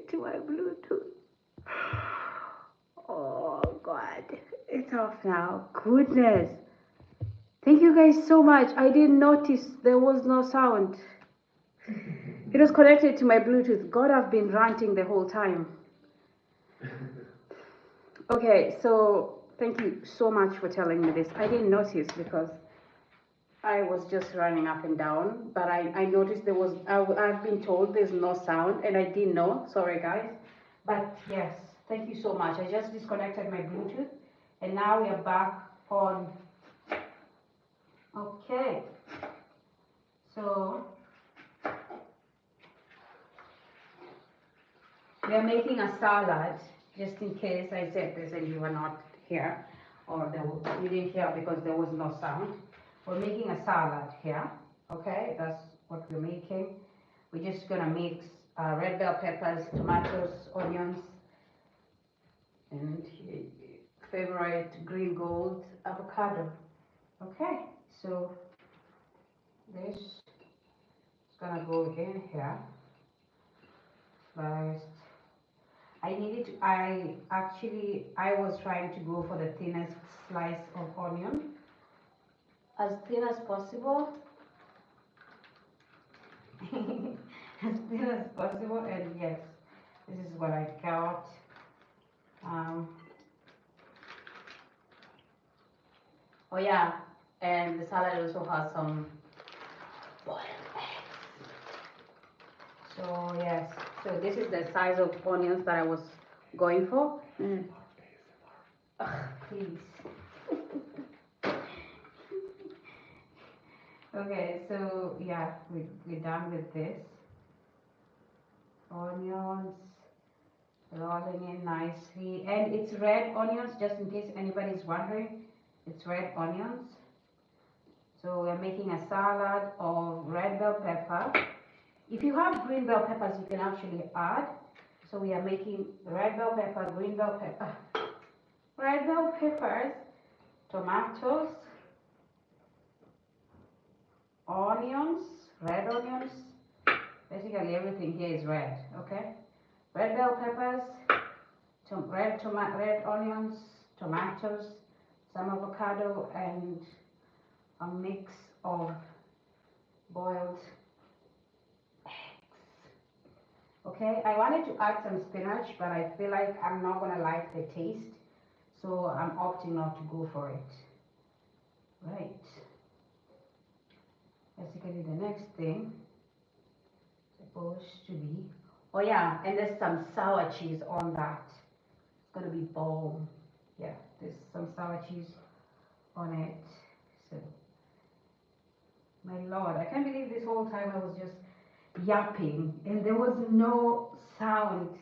To my Bluetooth. Oh God, it's off now. Goodness. Thank you guys so much. I didn't notice there was no sound. It was connected to my Bluetooth. God, I've been ranting the whole time. Okay, so thank you so much for telling me this. I didn't notice because I was just running up and down, but I noticed I've been told there's no sound and I didn't know. Sorry guys. But yes, thank you so much. I just disconnected my Bluetooth and now we are back on. Okay. So we are making a salad just in case I said this and you were not here or you didn't hear because there was no sound. We're making a salad here. Okay, that's what we're making. We're just gonna mix red bell peppers, tomatoes, onions, and favorite green gold avocado. Okay, so this is gonna go in here, sliced. I was trying to go for the thinnest slice of onion, as thin as possible, as thin as possible, and yes, this is what I got. Um, oh yeah, and the salad also has some boiled eggs. So yes, so this is the size of onions that I was going for. Ugh, please. Okay, so yeah, we're done with this. Onions rolling in nicely, and it's red onions, just in case anybody's wondering. It's red onions. So we're making a salad of red bell pepper. If you have green bell peppers, you can actually add. So we are making red bell pepper, green bell pepper, red bell peppers, tomatoes, onions, red onions. Basically everything here is red, okay? Red bell peppers, red onions, tomatoes, some avocado, and a mix of boiled eggs. Okay, I wanted to add some spinach, but I feel like I'm not gonna like the taste, so I'm opting not to go for it. Right. Basically, the next thing supposed to be, oh yeah, and there's some sour cheese on that. It's gonna be bomb. Yeah, there's some sour cheese on it. So, my lord, I can't believe this whole time I was just yapping and there was no sound.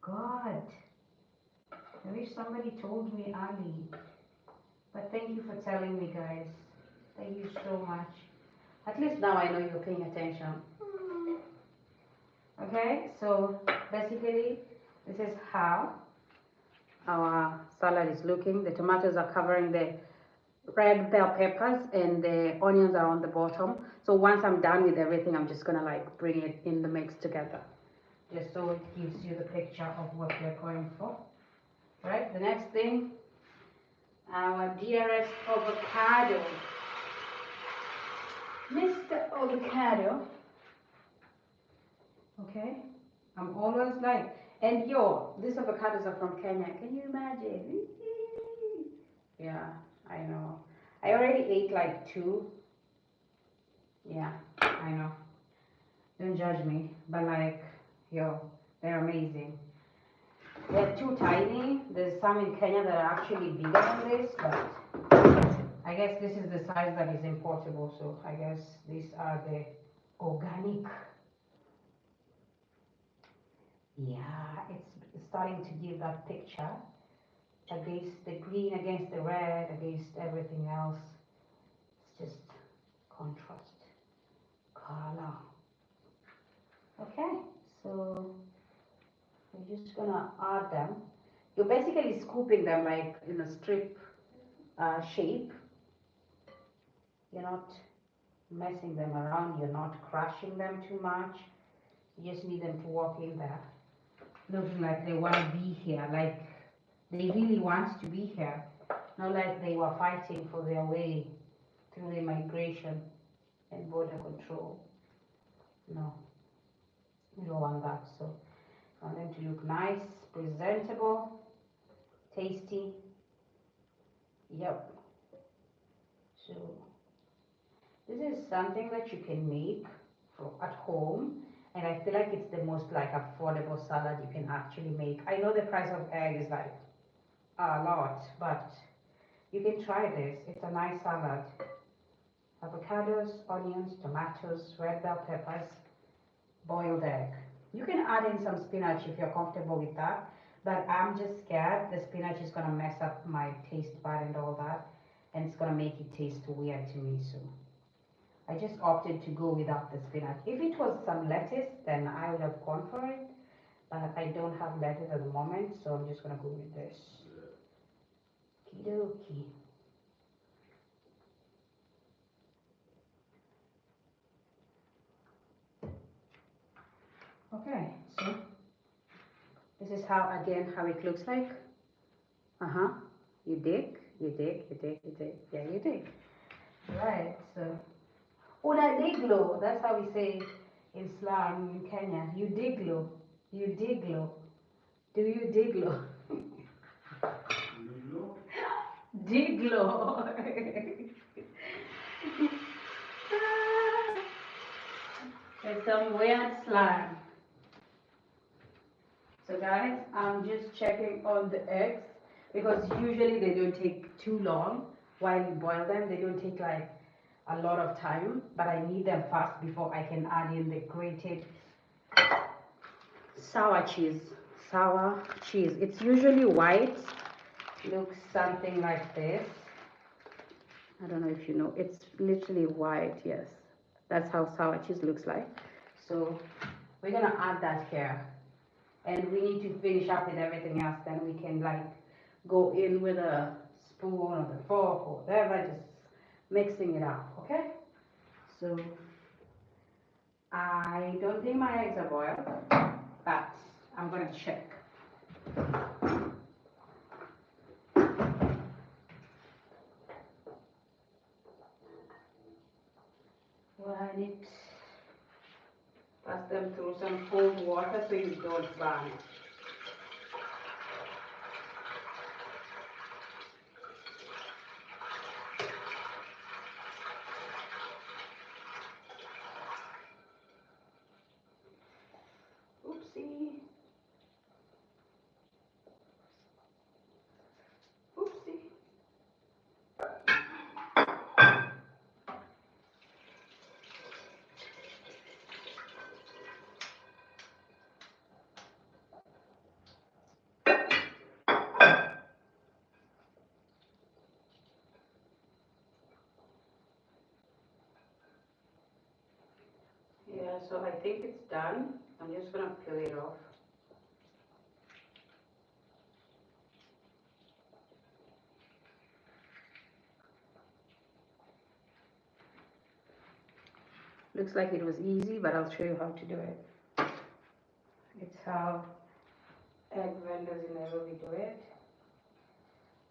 God, I wish somebody told me early. But thank you for telling me, guys. Thank you so much. At least now I know you're paying attention. Okay, so basically, this is how our salad is looking. The tomatoes are covering the red bell peppers and the onions are on the bottom. So once I'm done with everything, I'm just gonna like bring it in the mix together, just so it gives you the picture of what we're going for. Right, the next thing, our dearest avocado. Mr. Avocado. Okay, I'm always like, and yo, these avocados are from Kenya. Can you imagine? Yeah, I know. I already ate like two. Yeah, I know. Don't judge me, but like, yo, they're amazing. They're too tiny. There's some in Kenya that are actually bigger than this, but I guess this is the size that is importable. So I guess these are the organic. Yeah, it's starting to give that picture against the green, against the red, against everything else. It's just contrast, color. Okay, so we're just gonna add them. You're basically scooping them like in a strip shape. You're not messing them around, you're not crushing them too much. You just need them to walk in there, looking like they want to be here, like they really want to be here, not like they were fighting for their way through the migration and border control. No, you don't want that. So I want them to look nice, presentable, tasty. Yep. So this is something that you can make at home, and I feel like it's the most like affordable salad you can actually make. I know the price of egg is like a lot, but you can try this. It's a nice salad. Avocados, onions, tomatoes, red bell peppers, boiled egg. You can add in some spinach if you're comfortable with that, but I'm just scared the spinach is gonna mess up my taste bud and all that, and it's gonna make it taste weird to me. So I just opted to go without the spinach. If it was some lettuce, then I would have gone for it, but I don't have lettuce at the moment, so I'm just gonna go with this. Okie Okay, so this is how, again, how it looks like. You dig, you dig, you dig, you dig. Yeah, you dig. Right, so una diglo, that's how we say in slang in Kenya. You diglo, you diglo. Do you diglo? Diglo. It's some weird slang. So guys, I'm just checking on the eggs because usually they don't take too long while you boil them. They don't take like a lot of time, but I need them fast before I can add in the grated sour cheese. Sour cheese. It's usually white. Looks something like this. I don't know if you know. It's literally white, yes. That's how sour cheese looks like. So we're gonna add that here. And we need to finish up with everything else, then we can like go in with a spoon or the fork or whatever, just mixing it up, okay? So I don't think my eggs are boiled, but I'm gonna check. Well, I need Pass them through some cold water so you don't burn it. Oopsie. Oopsie. Yeah, so I think it's done. I'm just gonna peel it off. Looks like it was easy, but I'll show you how to do it. It's how egg vendors in Nairobi do it.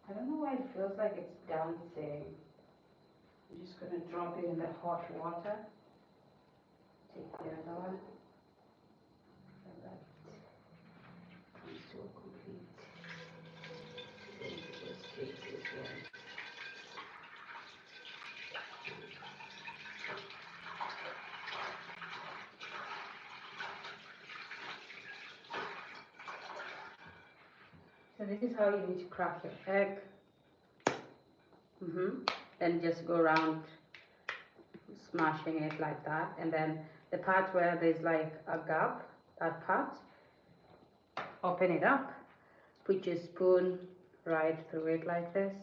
I don't know why it feels like it's dancing. I'm just gonna drop it in the hot water. Take the other one. So that comes to a complete. Just take this one. So this is how you need to crack your egg. Then just go around smashing it like that, and then the part where there's like a gap, that part, open it up, put your spoon right through it like this.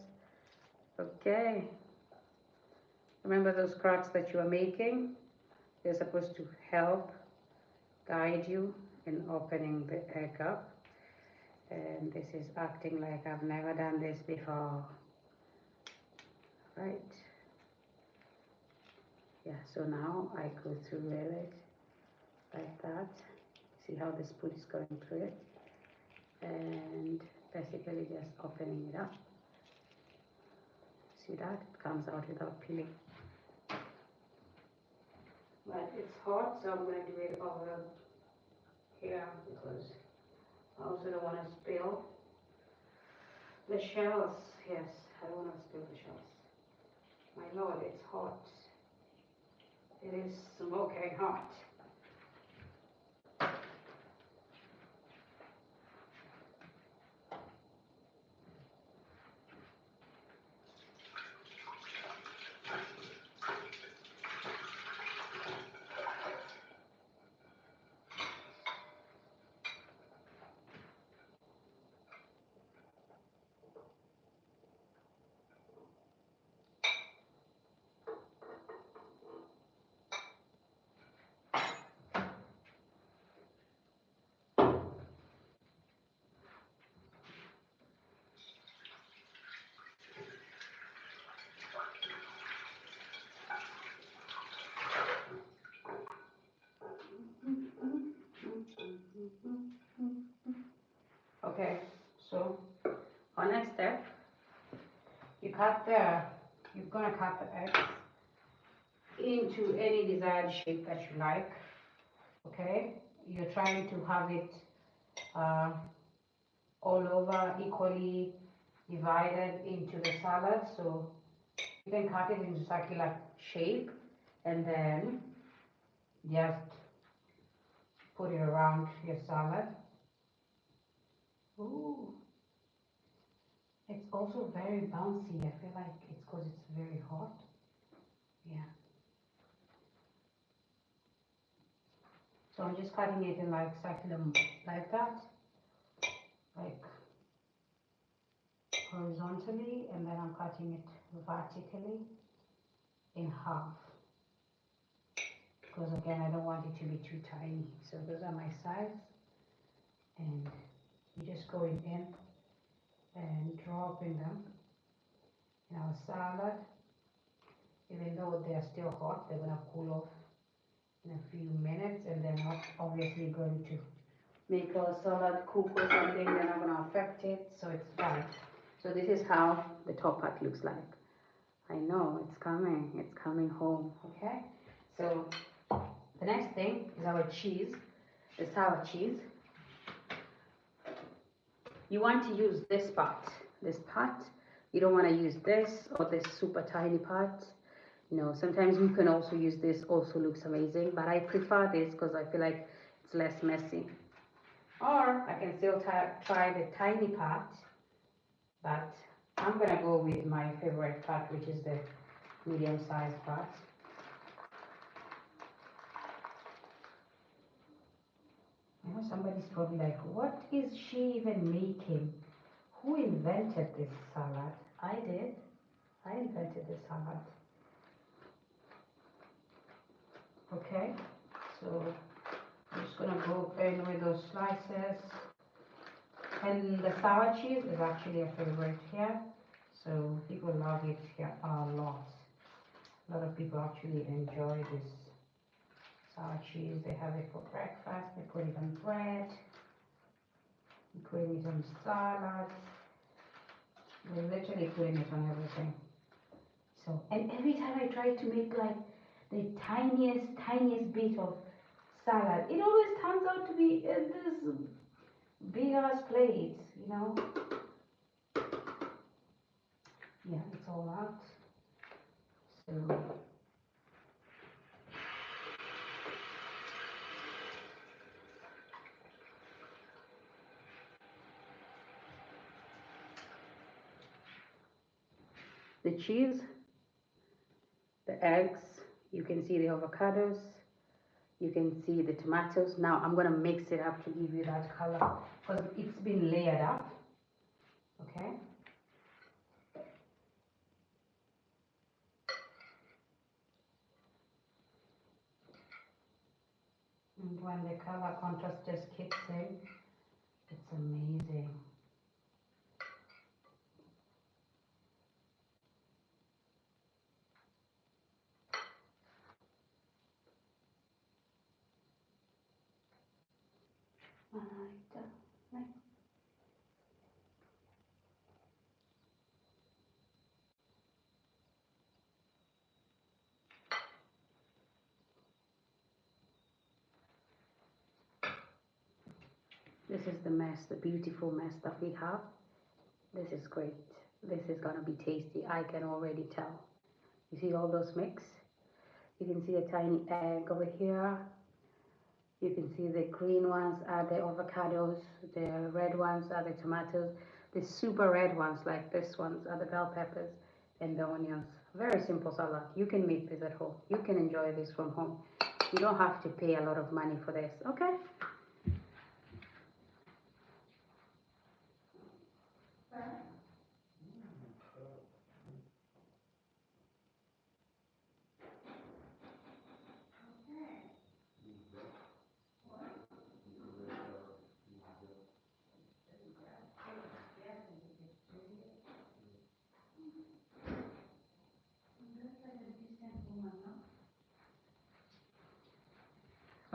Okay, remember those cracks that you are making? They're supposed to help guide you in opening the egg up. And this is acting like I've never done this before, right? Yeah, so now I go through with it like that. See how the spoon is going through it, and basically just opening it up. See that? It comes out without peeling. But it's hot, so I'm going to do it over here because I also don't want to spill the shells. Yes, I don't want to spill the shells. My lord, it's hot. It is smoking hot. Okay, so our next step, you're gonna cut the eggs into any desired shape that you like. Okay, you're trying to have it all over equally divided into the salad, so you can cut it into circular shape and then just put it around your salad. Ooh, it's also very bouncy. I feel like it's because it's very hot. Yeah. So I'm just cutting it in like circular, like that, like horizontally, and then I'm cutting it vertically in half. Because again, I don't want it to be too tiny. So those are my sides, and you just go in and dropping them in our salad. Even though they're still hot, they're gonna cool off in a few minutes, and they're not obviously going to make our salad cook or something. They're not gonna affect it, so it's fine. So this is how the top part looks like. I know it's coming home. Okay, so The next thing is our cheese, the sour cheese. You want to use this part. This part. You don't want to use this or this super tiny part. You know, sometimes you can also use this, also looks amazing, but I prefer this because I feel like it's less messy. Or I can still try the tiny part, but I'm gonna go with my favorite part, which is the medium-sized part. You know, somebody's probably like, what is she even making? Who invented this salad? I did. I invented this salad. Okay, so I'm just gonna go in with those slices. And the sour cheese is actually a favorite here, so people love it here a lot. A lot of people actually enjoy this sour cheese. They have it for breakfast, they put it on bread, they put it on salads, they're literally putting it on everything. So, and every time I try to make like the tiniest bit of salad, it always turns out to be this big ass plate, you know. Yeah, it's all out. So the cheese, the eggs, you can see the avocados, you can see the tomatoes. Now I'm gonna mix it up to give you that color because it's been layered up. Okay. And when the color contrast just kicks in, it's amazing. Right. This is the mess, the beautiful mess that we have. This is great. This is gonna be tasty. I can already tell. You see all those mix? You can see a tiny egg over here. You can see the green ones are the avocados, the red ones are the tomatoes, the super red ones like this ones are the bell peppers and the onions. Very simple salad. You can make this at home. You can enjoy this from home. You don't have to pay a lot of money for this, okay?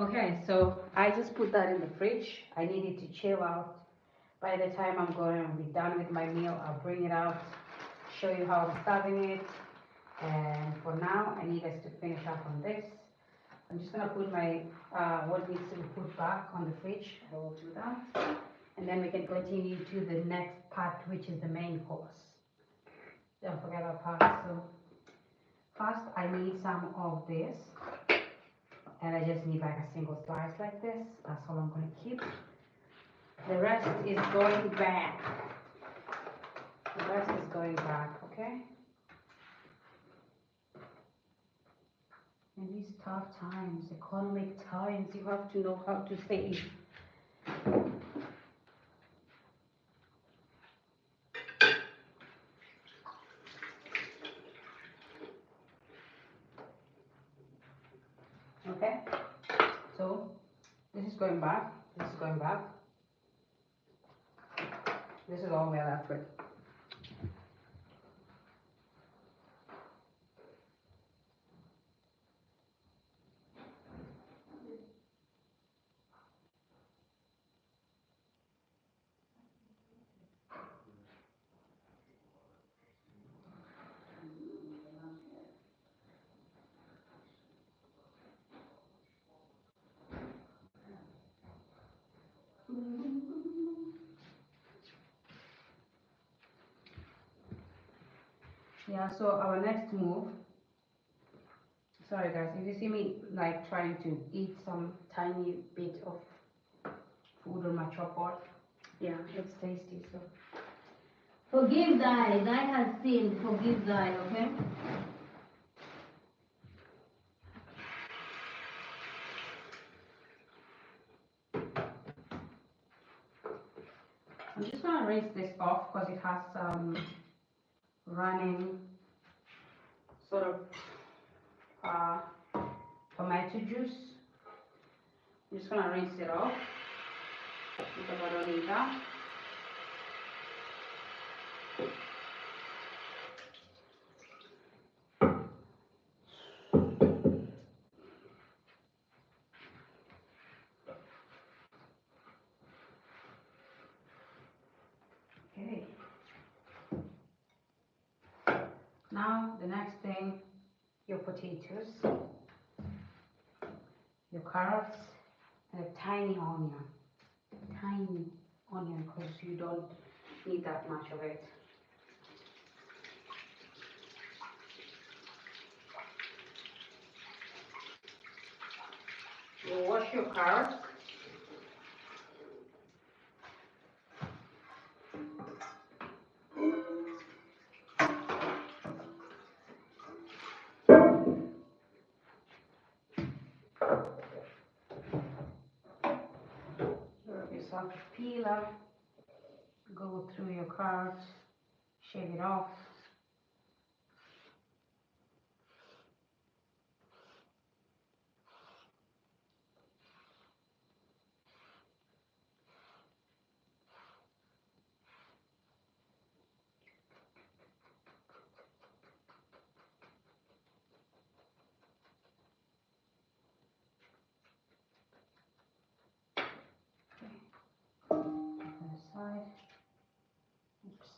Okay, so I just put that in the fridge. I need it to chill out. By the time I'm going to be done with my meal, I'll bring it out, show you how I'm serving it. And for now, I need us to finish up on this. I'm just gonna put my, what needs to be put back on the fridge. I will do that. And then we can continue to the next part, which is the main course. Don't forget that part. So first, I need some of this. And I just need like a single slice like this. That's all I'm gonna keep. The rest is going back. The rest is going back, okay? In these tough times, economic times, you have to know how to save. Okay? So, this is going back, this is going back. This is all we're left with. Yeah, so our next move, sorry guys, if you see me like trying to eat some tiny bit of food on my tripod, yeah, it's tasty, so. Forgive thy has sinned, forgive thy, okay? I'm just gonna rinse this off because it has some running sort of tomato juice. I'm just gonna rinse it off because I don't need that. Okay. Now the next thing, your potatoes, your carrots, and a tiny onion. Tiny onion because you don't need that much of it. You wash your carrots. Grab yourself a peeler. Go through your carrots. Shave it off. Put that aside. Oops.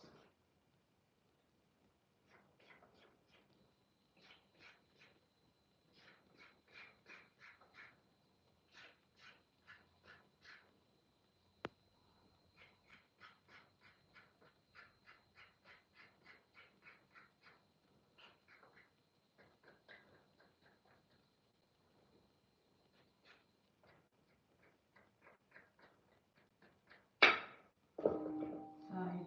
Side.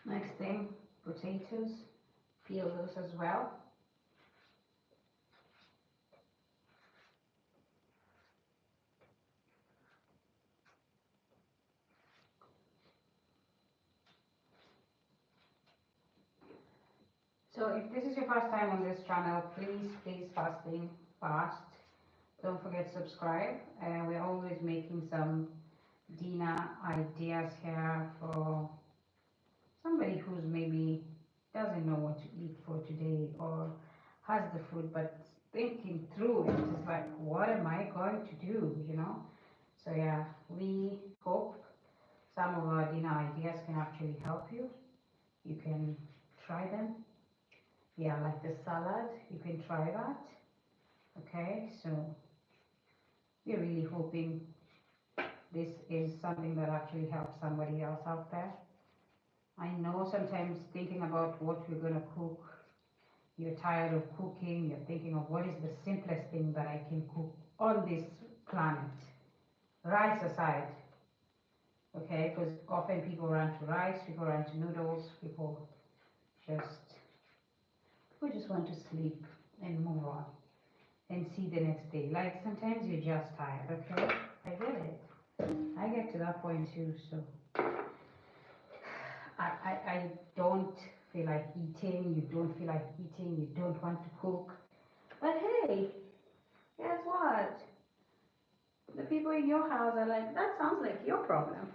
Next thing, potatoes. Peel those as well. So if this is your first time on this channel, please fast. Don't forget to subscribe. We're always making some dinner ideas here for somebody who's maybe doesn't know what to eat for today or has the food but thinking through it is like, what am I going to do, you know? So yeah, we hope some of our dinner ideas can actually help you. You can try them. Yeah, like the salad, you can try that. Okay, so we're really hoping this is something that actually helps somebody else out there. I know sometimes thinking about what we're gonna cook, you're tired of cooking, you're thinking of what is the simplest thing that I can cook on this planet. Rice aside, okay, because often people run to rice, people run to noodles, people just want to sleep and move on and see the next day. Like sometimes you're just tired, okay? I get it. I get to that point too, so I don't feel like eating, you don't feel like eating, you don't want to cook. But hey, guess what? The people people in your house are like, that sounds like your problem.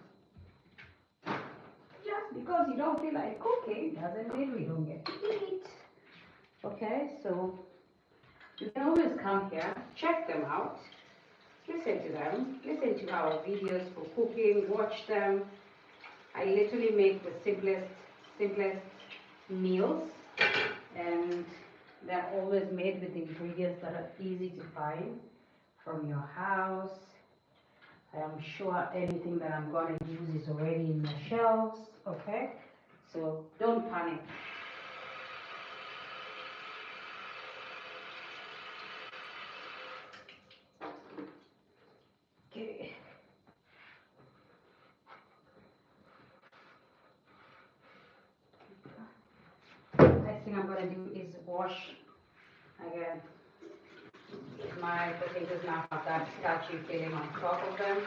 Just because you don't feel like cooking doesn't mean we don't get to eat. Okay, so you can always come here, check them out, listen to them, listen to our videos for cooking, watch them. I literally make the simplest meals, and they're always made with ingredients that are easy to find from your house. I am sure anything that I'm going to use is already in the shelves, okay? So don't panic. Okay. Next thing I'm going to do is wash again. My potatoes now have that starchy filling on top of them.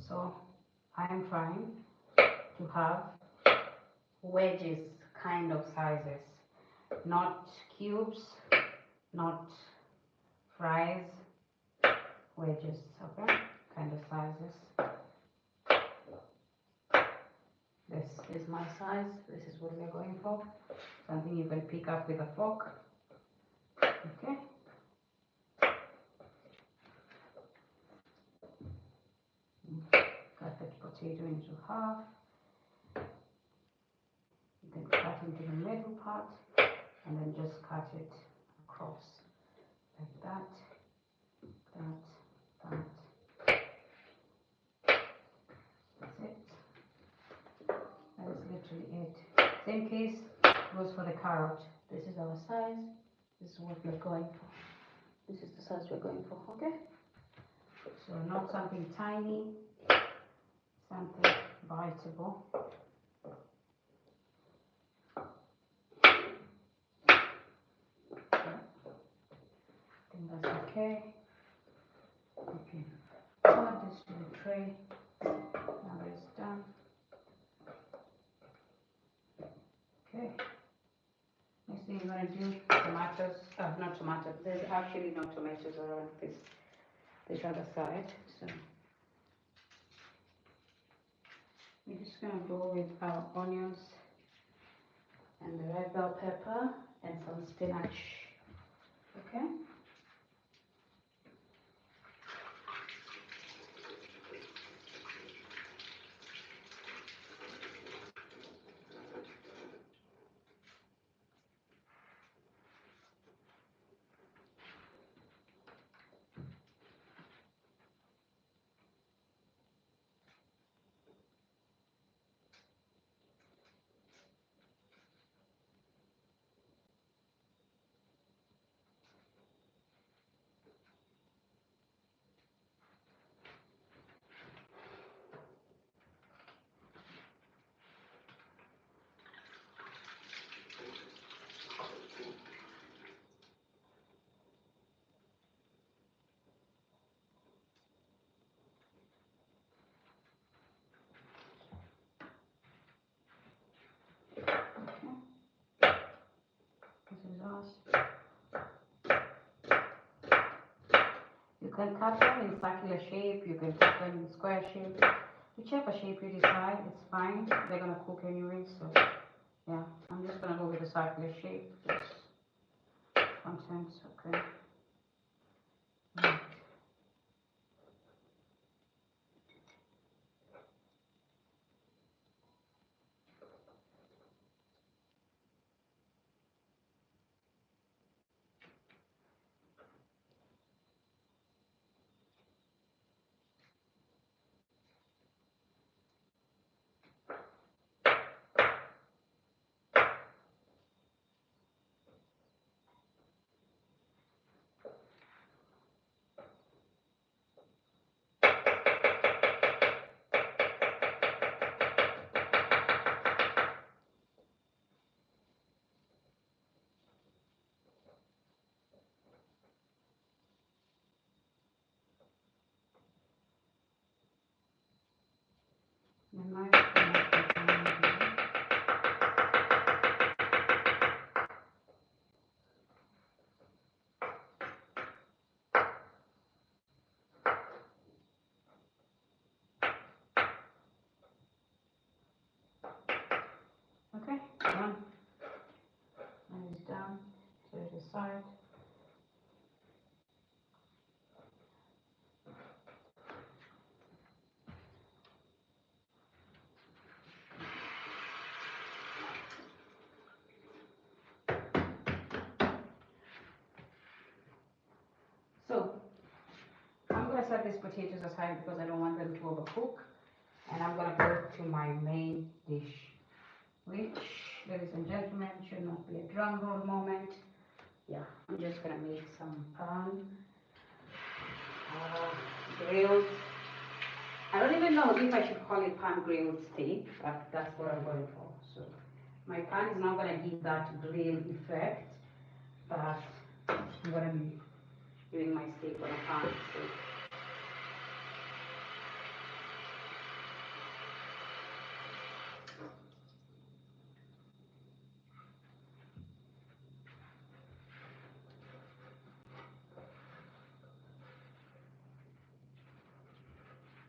So I am trying to have wedges kind of sizes, not cubes, not fries, wedges, okay, kind of sizes. This is my size, this is what we're going for, something you can pick up with a fork, okay. Cut the potato into half. You can cut into the middle part and then just cut it across like that, that. That's it. That is literally it. Same case goes for the carrot. This is our size. This is what we're going for. This is the size we're going for, okay? So not something tiny, something biteable. I think that's okay. Okay. Add this to the tray. Now that it's done. Okay. Next thing you're going to do, tomatoes. Not tomatoes. There's actually no tomatoes around this other side. So we're just going to go with our onions and the red bell pepper and some spinach. Okay. You can cut them in circular shape, you can cut them in square shape, whichever shape you decide, it's fine. They're gonna cook anyway, so yeah, I'm just gonna go with the circular shape. This contents, okay. Right. done. That is done. So the side. So I'm gonna set these potatoes aside because I don't want them to overcook. And I'm gonna go to my main dish, which, ladies and gentlemen, should not be a drum roll moment. Yeah, I'm just gonna make some pan grilled. I don't even know if I should call it pan grilled steak, but that's what I'm going for. So my pan is not gonna give that grill effect, but I'm gonna be doing my steak on a pan.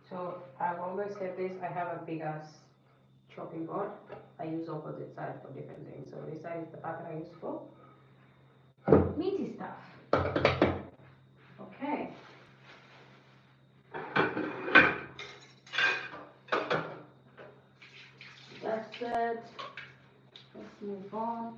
So So I've always said this, I have a big ass chopping board. I use opposite sides for different things. So this side is the part that I use for meaty stuff. Okay. That's it. Let's move on.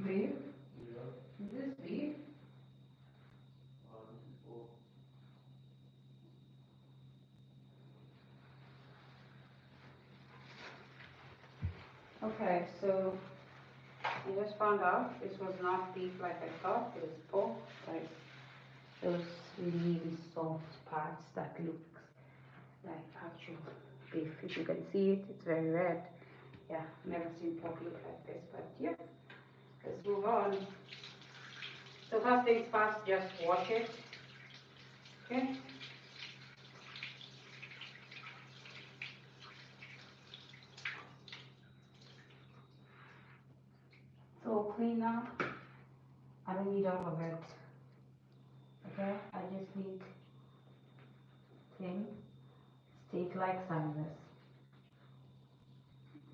Beef? Is this beef? Okay, so I just found out this was not beef like I thought. It was pork. Like those really soft parts that look like actual beef. If you can see it, it's very red. Yeah, never seen pork look like this, but yeah, let's move on. So first things first, just wash it. Okay. So clean now. I don't need all of it. Okay, I just need thin steak-like sizes.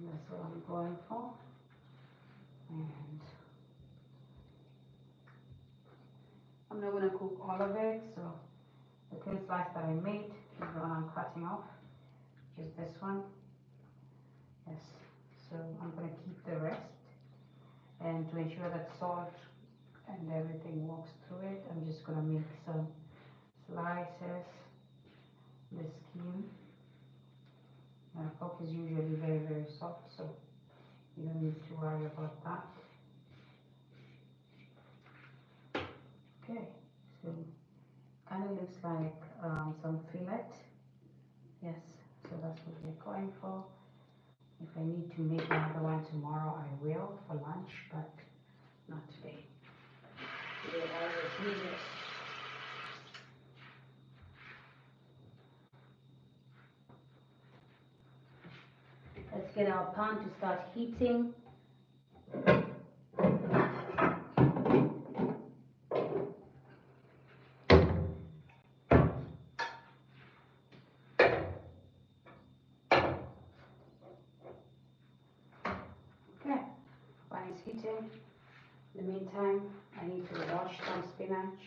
That's what I'm going for. And I'm not gonna cook all of it, so the thin slice that I made is the one I'm cutting off, which is this one. Yes, so I'm gonna keep the rest. And to ensure that salt and everything walks through it, I'm just gonna make some slices, the skin. Now pork is usually very, very soft, so you don't need to worry about that. Okay, so kind of looks like some fillet. Yes, so that's what we're going for. If I need to make another one tomorrow, I will for lunch, but not today. Today I always need it. Let's get our pan to start heating. Okay, pan is heating. In the meantime, I need to wash some spinach.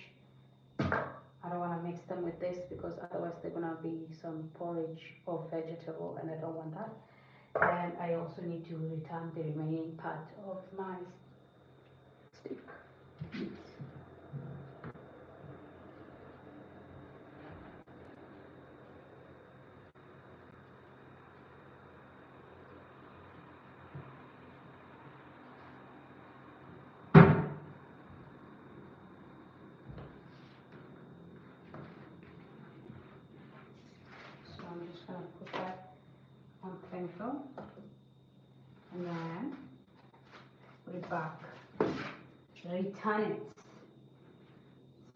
I don't want to mix them with this because otherwise they're gonna be some porridge of vegetable and I don't want that. And I also need to return the remaining part of my steak. So I'm just gonna put that on thin tomato, and then put it back, return it,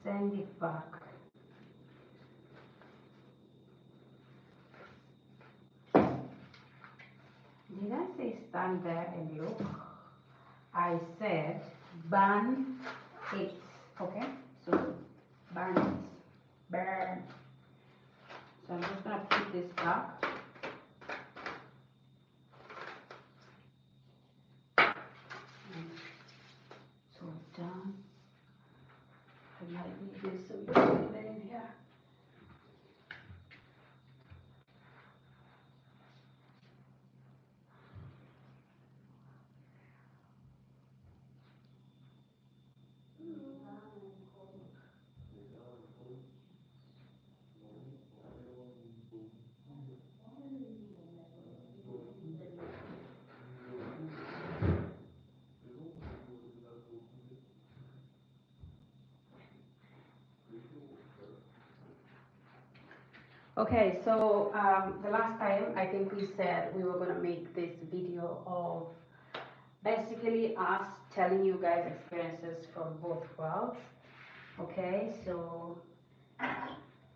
send it back. Did I say stand there and look? I said burn it, okay? So burn it, burn. So I'm just gonna put this back. So done. I might need this, so we can put it in here. Okay, so the last time I think we said we were gonna make this video of basically us telling you guys experiences from both worlds. Okay, so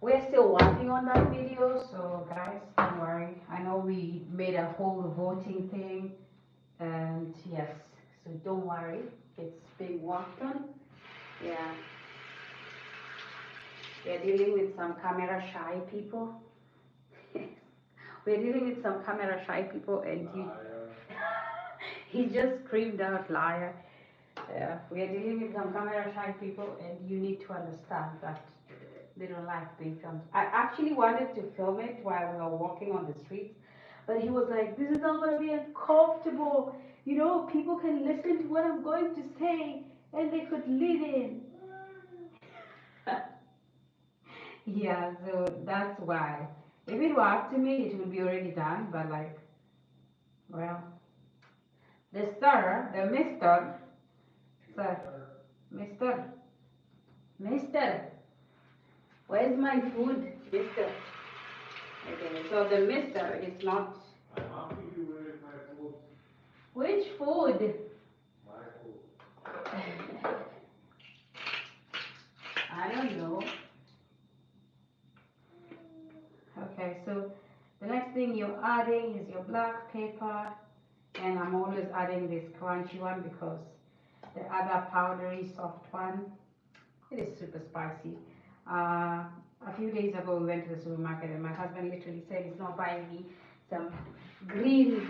we're still working on that video, so guys, don't worry. I know we made a whole voting thing, and yes, so don't worry, it's being worked on. Yeah. We're dealing with some camera shy people. We're dealing with some camera shy people, and he just screamed out liar. Yeah, we are dealing with some camera shy people, and you need to understand that they don't like being filmed. I actually wanted to film it while we were walking on the streets, but he was like, this is not going to be uncomfortable. You know, people can listen to what I'm going to say, and they could live in. Yeah, so that's why. If it were up to me, it would be already done, but like, well, the sir, the mister, sir, mister, where's my food, mister? Okay, so the mister is not. I'm asking you where is my food? Which food? My food. I don't know. Okay, so the next thing you're adding is your black pepper, and I'm always adding this crunchy one because the other powdery soft one, it is super spicy. A few days ago we went to the supermarket and my husband literally said he's not buying me some green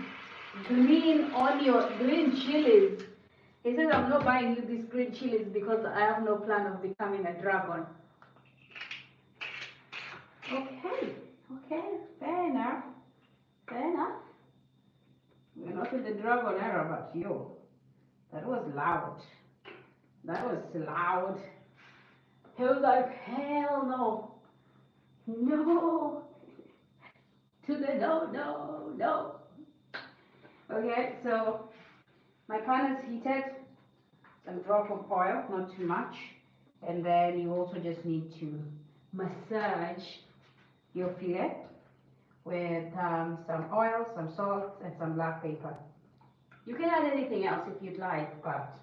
onion, green chilies. He says I'm not buying you these green chilies because I have no plan of becoming a dragon. Okay, fair enough. We're not in the dragon era, but you. That was loud. He was like, hell no. No. To the no. Okay, so my pan is heated. Some drop of oil, not too much. And then you also just need to massage your fillet with some oil, some salt, and some black pepper. You can add anything else if you'd like, but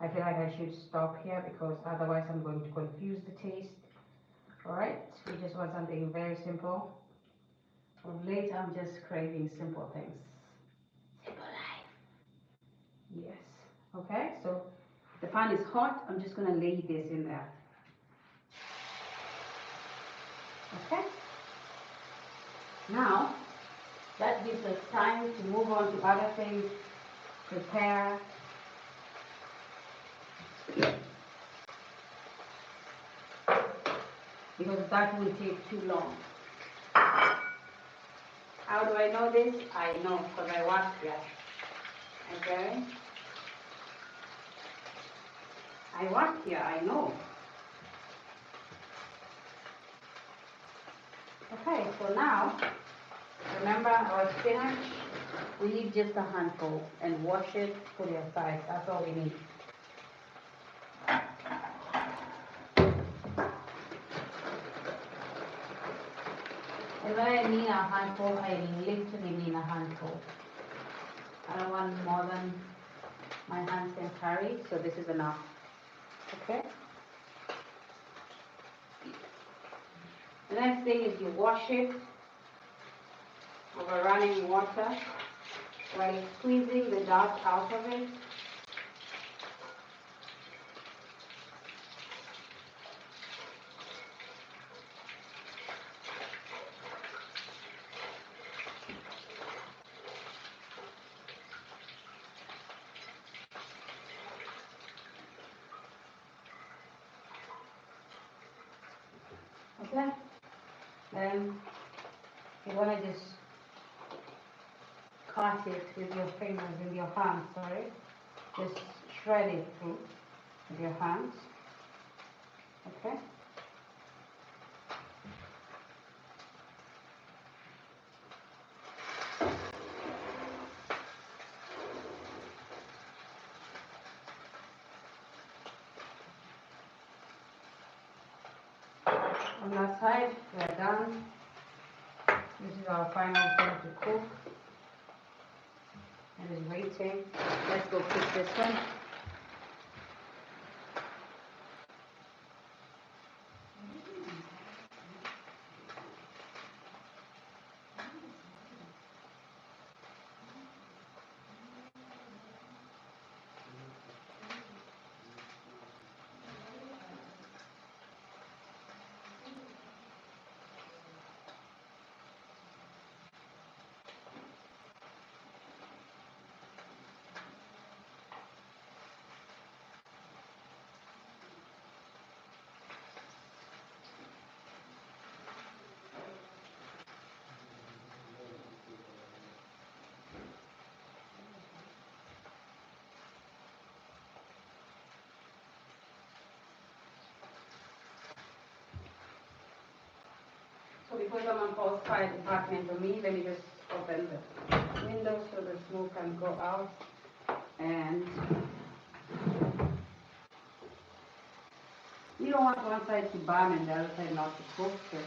I feel like I should stop here because otherwise I'm going to confuse the taste. Alright, we just want something very simple. Of late I'm just craving simple things. Simple life. Yes. Okay, so the pan is hot. I'm just going to lay this in there. Okay. Now, that gives us time to move on to other things, prepare. Because that will take too long. How do I know this? I know because I work here. Okay? I work here, I know. Okay, so now, remember our spinach? We need just a handful and wash it, put it aside. That's all we need. And then I mean a handful, I literally mean a handful. I don't want more than my hands can carry, so this is enough. Okay? The next thing is you wash it over running water while squeezing the dirt out of it. Okay? Then you want to just cut it with your fingers, with your hands, sorry. Just shred it through with your hands. Okay? On that side, we are done. This is our final thing to cook. It is waiting. Let's go cook this one. So because I'm on Paul's fire department for me, let me just open the window so the smoke can go out. And you don't want one side to burn and the other side not to cook. So.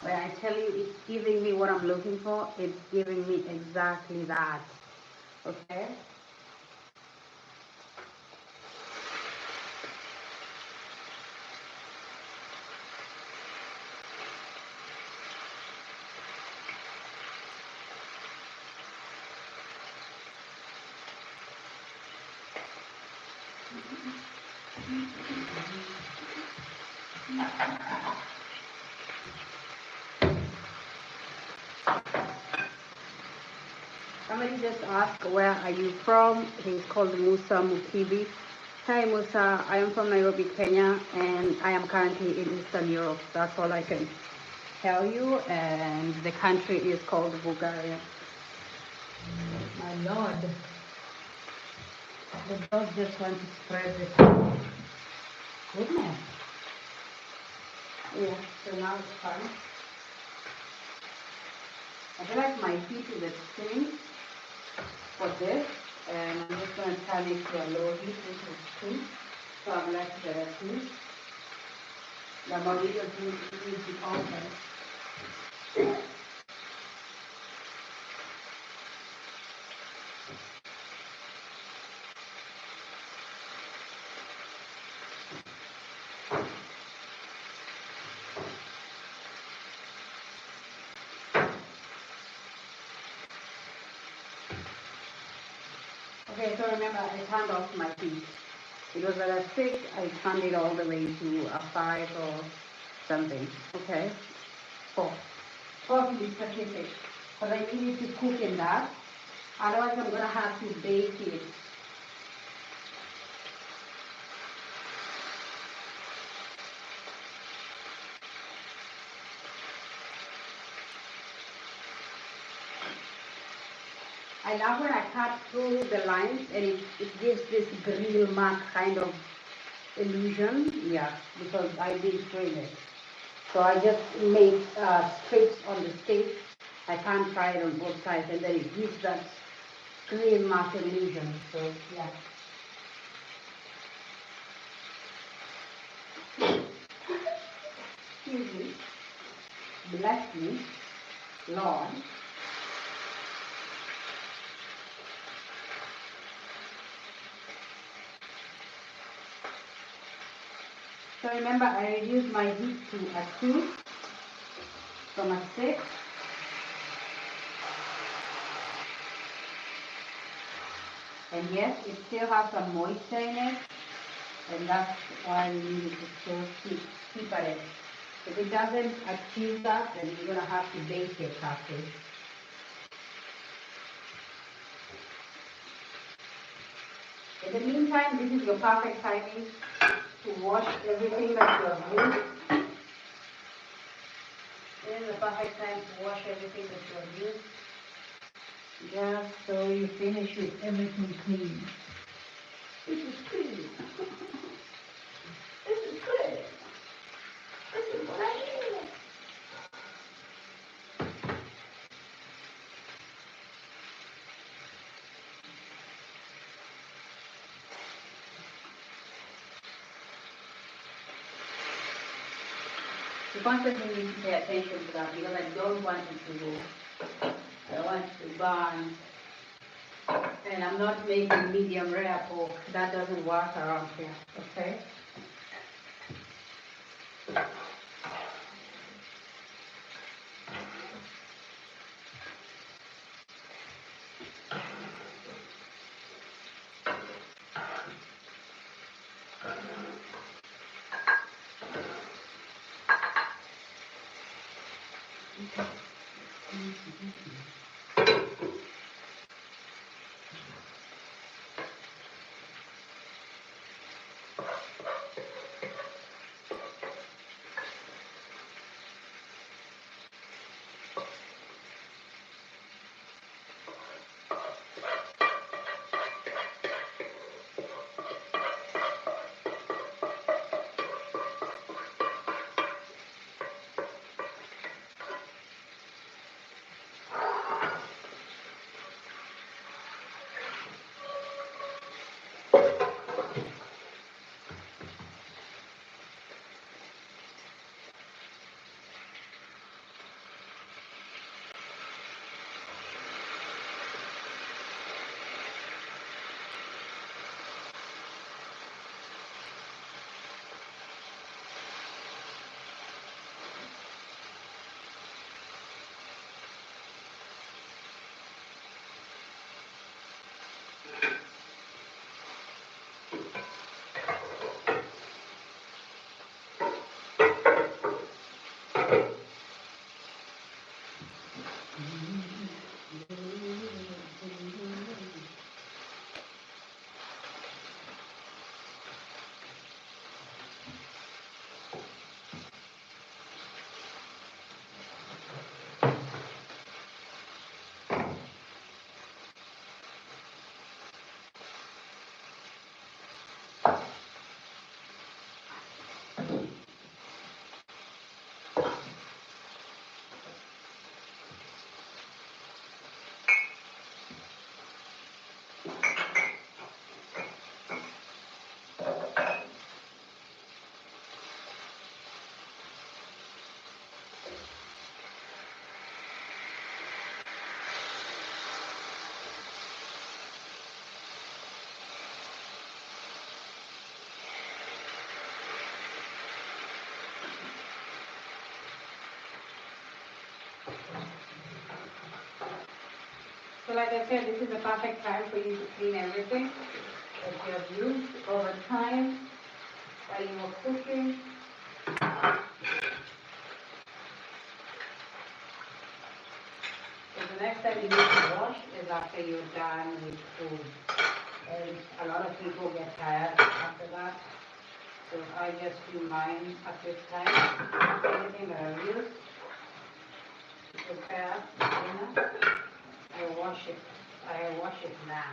When I tell you it's giving me what I'm looking for, it's giving me exactly that. Okay? Somebody just asked, where are you from? He's called Musa Mukibi. Hi Musa, I am from Nairobi, Kenya, and I am currently in Eastern Europe. That's all I can tell you, and the country is called Bulgaria. My Lord, the dog just wants to spread this. Goodness. Yeah, so now it's fine. I feel like my feet is extreme for this, and I'm just going to turn it to a low heat, which is 2. So I've left the 2. The body doesn't need to open. Okay, so remember, I turned off my feet. It was at a 6, I turned it all the way to a 5 or something. Okay? 4. 4 to be specific. But I need it to cook in that. Otherwise, I'm going to have to bake it. I love when I cut through the lines and it gives this grill mark kind of illusion. Yeah, because I didn't frame it. So I just made strips on the steak. I can't try it on both sides, and then it gives that grill mark illusion. So yeah. Excuse me. blessed me, Lord. So remember, I reduced my heat to a 2 from a 6. And yes, it still has some moisture in it, and that's why we need it to still keep at it. If it doesn't achieve that, then you're going to have to bake your coffee. In the meantime, this is your perfect timing to wash everything that you have used. This is the perfect time to wash everything that you have used. Just so you finish with everything clean. This is clean. This is good. This is what I need. You constantly need to pay attention to that because I don't want it to go. I want it to burn. And I'm not making medium rare pork. That doesn't work around here, okay? So like I said, this is the perfect time for you to clean everything that you have used over time while you were cooking. So the next time you need to wash is after you're done with food. And a lot of people get tired after that. So I just do mine at this time. Everything that I've used to prepare dinner, I wash it. I wash it now.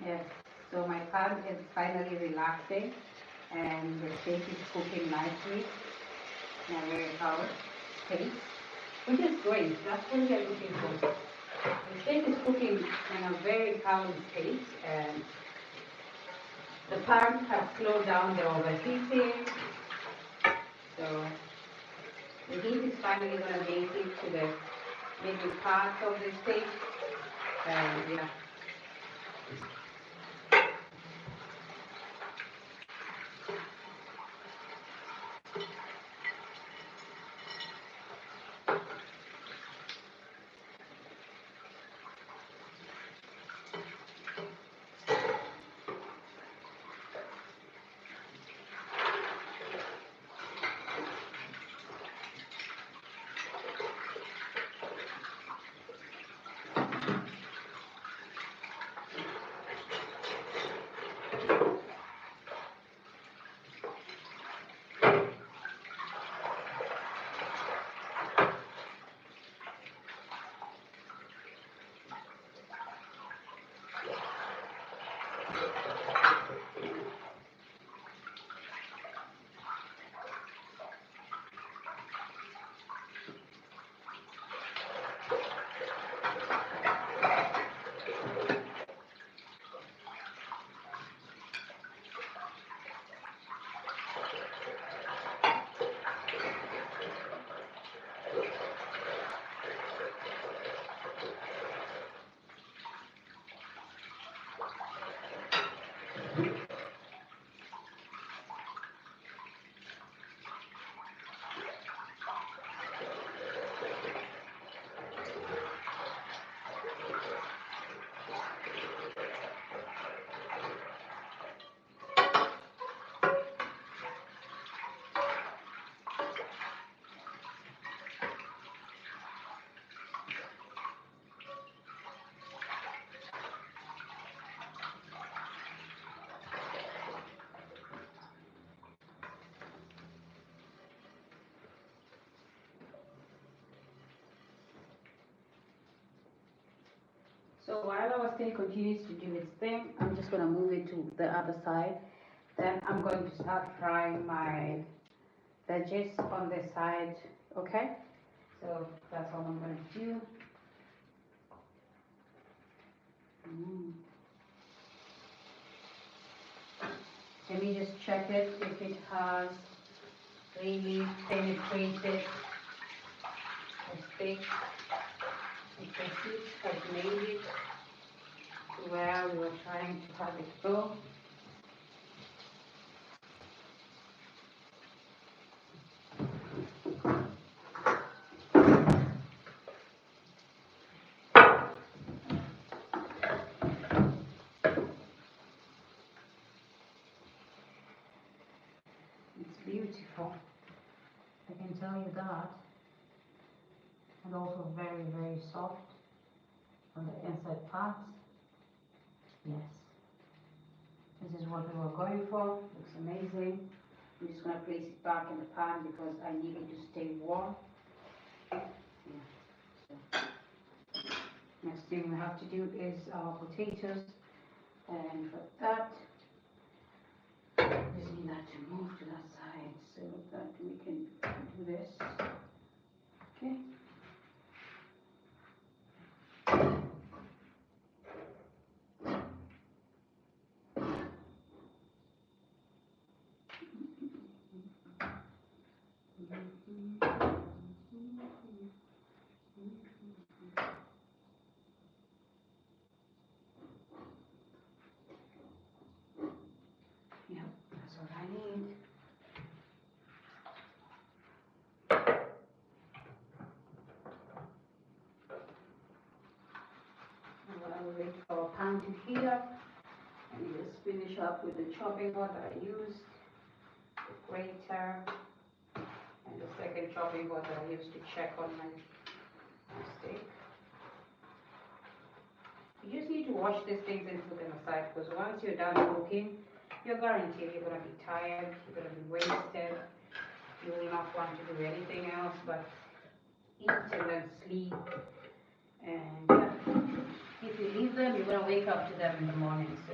Yes, so my pan is finally relaxing and the steak is cooking nicely in a very hard pace, which is great. That's what we are looking for. The steak is cooking in a very calm pace and the pan has slowed down the overheating. So the heat is finally going to make it to the middle part of the steak. And yeah. So while our steak continues to do its thing, I'm just going to move it to the other side. Then I'm going to start frying my veggies on this side, okay? So that's all I'm going to do. Let me just check it if it has really penetrated the steak. If the heat has made it to where we were trying to have it go. It's beautiful, I can tell you that. And also very, very soft on the inside part. Yes. This is what we were going for. Looks amazing. I'm just going to place it back in the pan because I need it to stay warm. Yeah. So, next thing we have to do is our potatoes. And for that, just need that to move to that side so that we can do this. Okay. Yep, that's what I need. I will wait for our pan to heat up and just finish up with the chopping board that I used, the grater, and the second chopping board that I used to check on my steak. You just need to wash these things and put them aside because once you're done cooking, you're guaranteed you're going to be tired, you're going to be wasted, you will not want to do anything else but eat and then sleep. And if you leave them, you're going to wake up to them in the morning, so.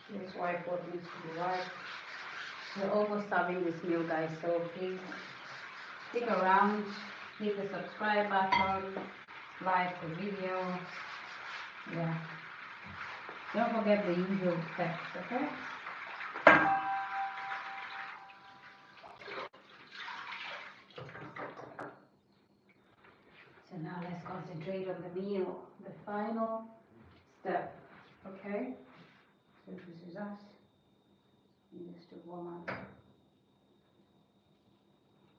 This whiteboard needs to be wiped. We're almost having this meal, guys, so please stick around, hit the subscribe button, like the video. Yeah. Don't forget the usual steps, okay? So now let's concentrate on the meal, the final step, okay? So this is us. And just to warm up.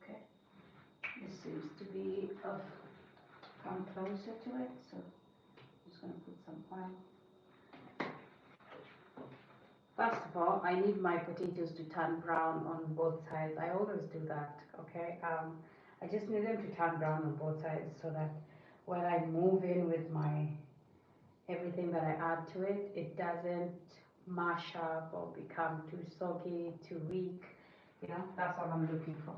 Okay. This seems to be come closer to it, so I'm just going to put some oil. First of all, I need my potatoes to turn brown on both sides. I always do that, okay? I just need them to turn brown on both sides so that when I move in with my everything that I add to it, it doesn't mash up or become too soggy, too weak. You know, that's all I'm looking for.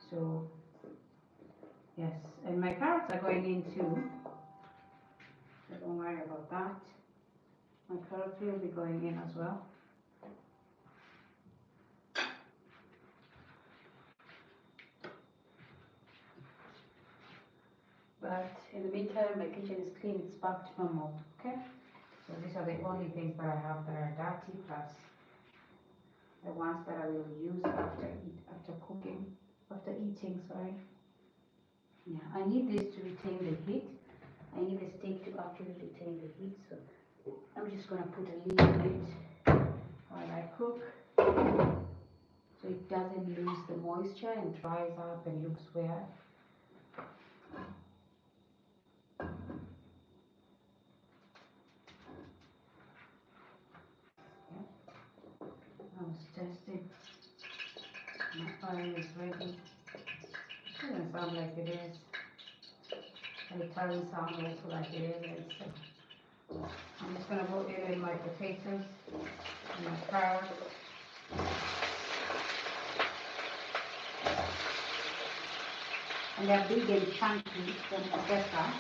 So, yes, and my carrots are going in too. So don't worry about that. My carrots will be going in as well. But in the meantime, my kitchen is clean, it's back to normal, okay? So these are the only things that I have that are dirty, plus the ones that I will use after cooking, after eating, sorry. Yeah, I need this to retain the heat. I need the steak to actually retain the heat, so I'm just gonna put a little bit while I cook, so it doesn't lose the moisture and dries up and looks weird. I was testing. My oil is ready. It doesn't sound like it is. And it doesn't sound also like it is. So I'm just gonna put it in my potatoes and my carrots. And they're big and chunky, don't forget that.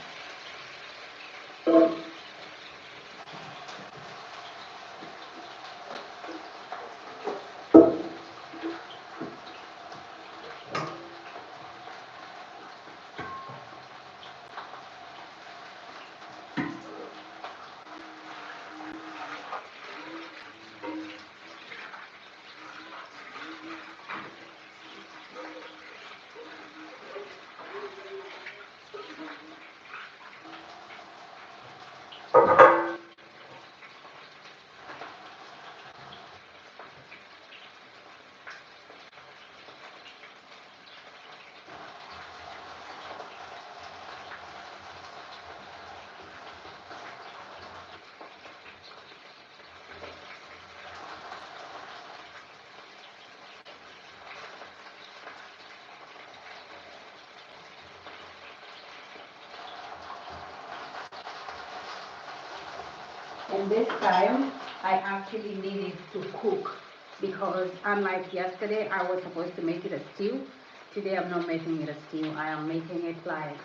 And this time, I actually needed to cook because unlike yesterday, I was supposed to make it a stew. Today, I'm not making it a stew. I am making it like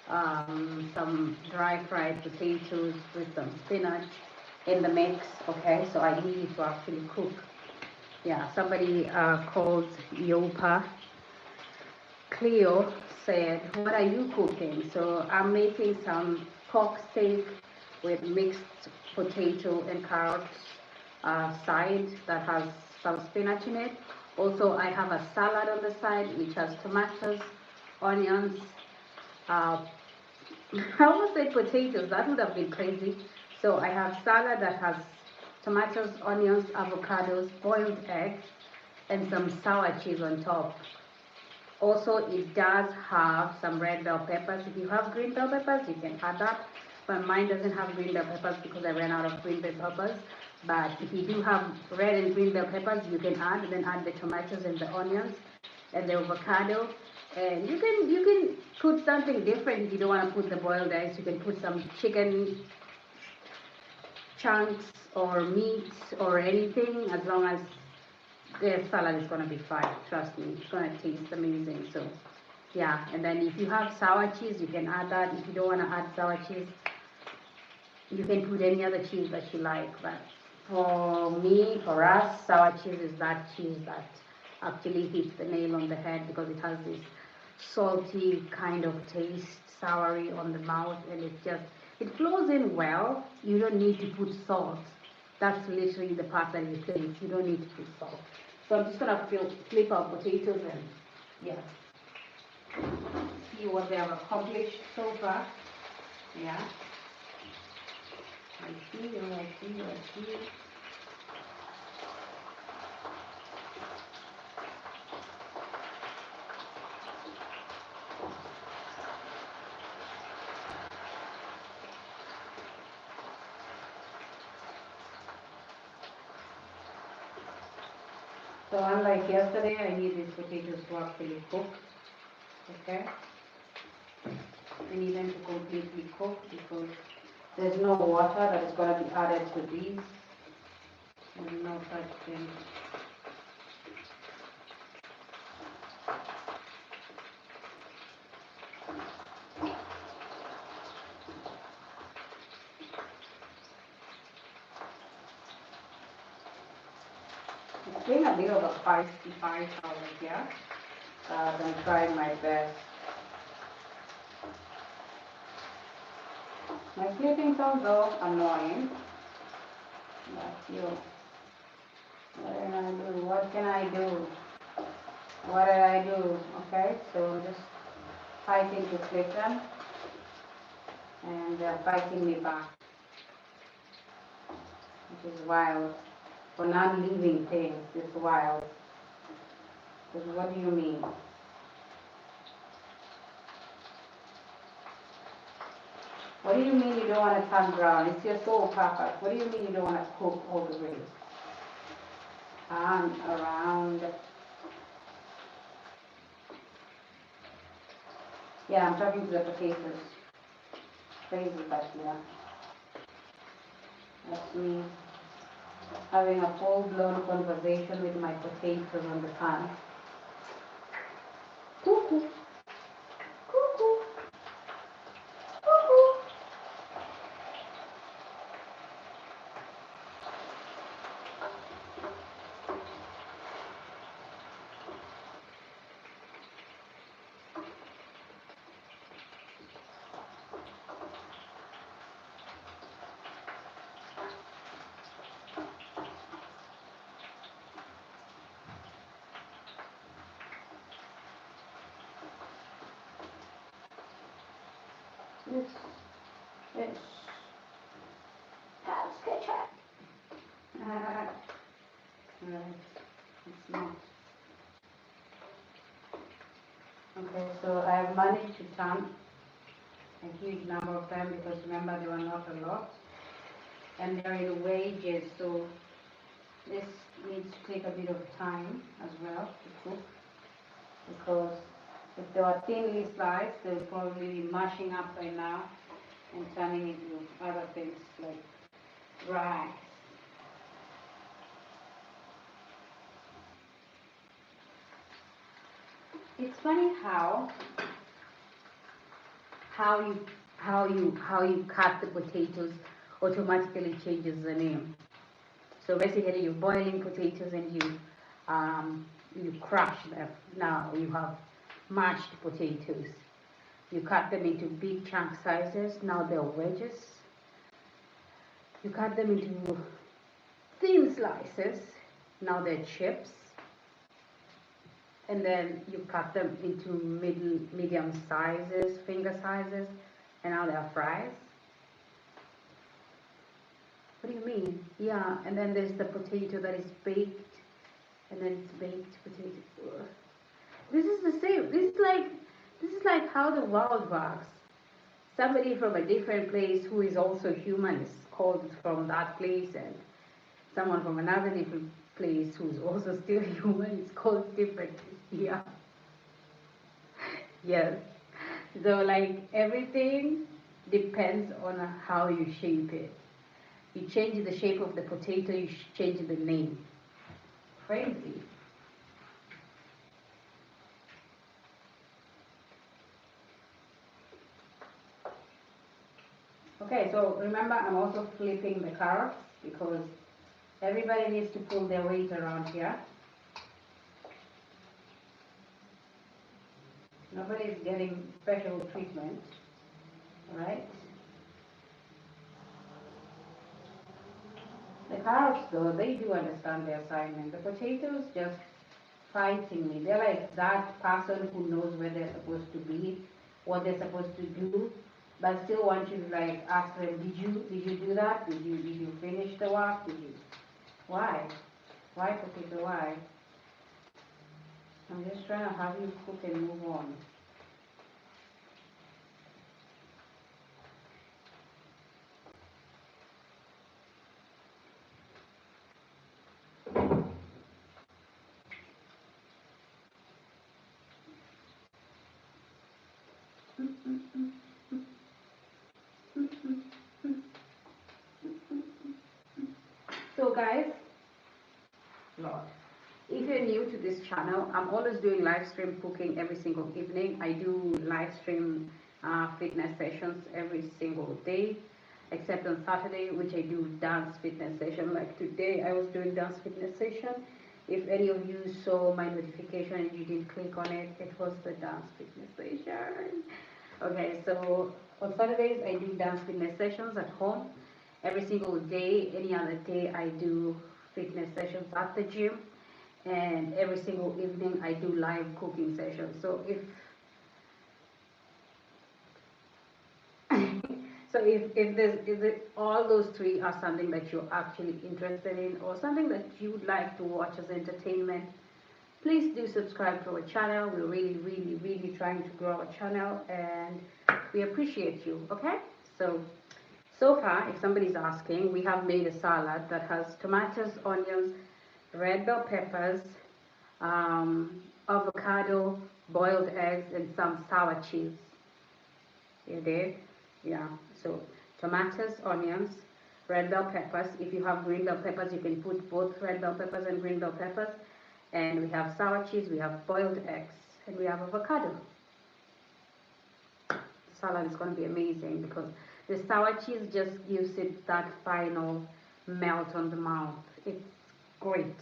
some dry fried potatoes with some spinach in the mix, okay? So I needed to actually cook. Yeah, somebody called Yopa Cleo said, what are you cooking? So I'm making some pork steak with mixed potato and carrot side that has some spinach in it. Also, I have a salad on the side which has tomatoes, onions, uh, I almost said potatoes, that would have been crazy. So I have salad that has tomatoes, onions, avocados, boiled egg, and some sour cheese on top. Also, it does have some red bell peppers. If you have green bell peppers, you can add that. But mine doesn't have green bell peppers because I ran out of green bell peppers. But if you do have red and green bell peppers, you can add. Then add the tomatoes and the onions and the avocado. And you can put something different if you don't want to put the boiled eggs. You can put some chicken chunks or meat or anything, as long as the salad is going to be fine. Trust me, it's going to taste amazing. So yeah, and then if you have sour cheese, you can add that. If you don't want to add sour cheese, you can put any other cheese that you like. But for me, for us, sour cheese is that cheese that actually hits the nail on the head because it has this salty kind of taste, soury on the mouth, and it flows in well. You don't need to put salt. That's literally the part that you taste. You don't need to put salt. So I'm just gonna flip our potatoes and yeah, see what they have accomplished so far. Yeah. I see. So unlike yesterday, I need these potatoes to actually cook. Okay. I need them to completely cook because there's no water that is going to be added to these. There's no such thing. It's been a bit of a feisty fight over here. I'm trying my best. My flipping sounds off annoying. But you, what can I do? What did I do? Okay, so I'm just fighting to flip them, and they're fighting me back, which is wild. For non-living things, it's wild. Because what do you mean? What do you mean you don't want to turn brown? It's your soul perfect. What do you mean you don't want to cook all the way? Turn around. Yeah, I'm talking to the potatoes. Crazy, but yeah. That's me having a full-blown conversation with my potatoes on the pan. Cuckoo. Cuckoo. Cuckoo. This. Hell's Kitchen. Right. It's not. Okay, so I've managed to turn a huge number of them because remember they were not a lot. And they're in wages, so this needs to take a bit of time as well to cook because if they were thinly sliced, they would probably be mashing up by now and turning into other things like Right. It's funny how you cut the potatoes automatically changes the name. So basically, you're boiling potatoes and you crush them. Now you have mashed potatoes. You cut them into big chunk sizes. Now they're wedges. You cut them into thin slices. Now they're chips. And then you cut them into medium sizes, finger sizes, and now they're fries. What do you mean? Yeah, and then there's the potato that is baked, and then it's baked potato. Ugh. This is the same. This is like how the world works. Somebody from a different place who is also human is called from that place, and someone from another different place who's also still human is called differently. Yeah. Yes. So like everything depends on how you shape it. You change the shape of the potato, you change the name. Crazy. Okay, so remember I'm also flipping the carrots because everybody needs to pull their weight around here. Nobody is getting special treatment, alright? The carrots though, they do understand their assignment. The potatoes just fighting me. They're like that person who knows where they're supposed to be, what they're supposed to do, but still want you to like ask them, did you do that? Did you finish the work? Why? Why potato? Why? I'm just trying to have you cook and move on. So guys, Lord, if you're new to this channel, I'm always doing live stream cooking every single evening. I do live stream fitness sessions every single day, except on Saturday, which I do dance fitness session. Like today, I was doing dance fitness session. If any of you saw my notification and you didn't click on it, it was the dance fitness session. Okay, so on Saturdays, I do dance fitness sessions at home. Every single day, any other day, I do fitness sessions at the gym. And every single evening, I do live cooking sessions. So if all those three are something that you're actually interested in or something that you would like to watch as entertainment, please do subscribe to our channel. We're really trying to grow our channel and we appreciate you, okay? So far, if somebody's asking, we have made a salad that has tomatoes, onions, red bell peppers, avocado, boiled eggs, and some sour cheese. You did? Yeah. So tomatoes, onions, red bell peppers. If you have green bell peppers, you can put both red bell peppers and green bell peppers. And we have sour cheese, we have boiled eggs, and we have avocado. The salad is going to be amazing because the sour cheese just gives it that final melt on the mouth. It's great.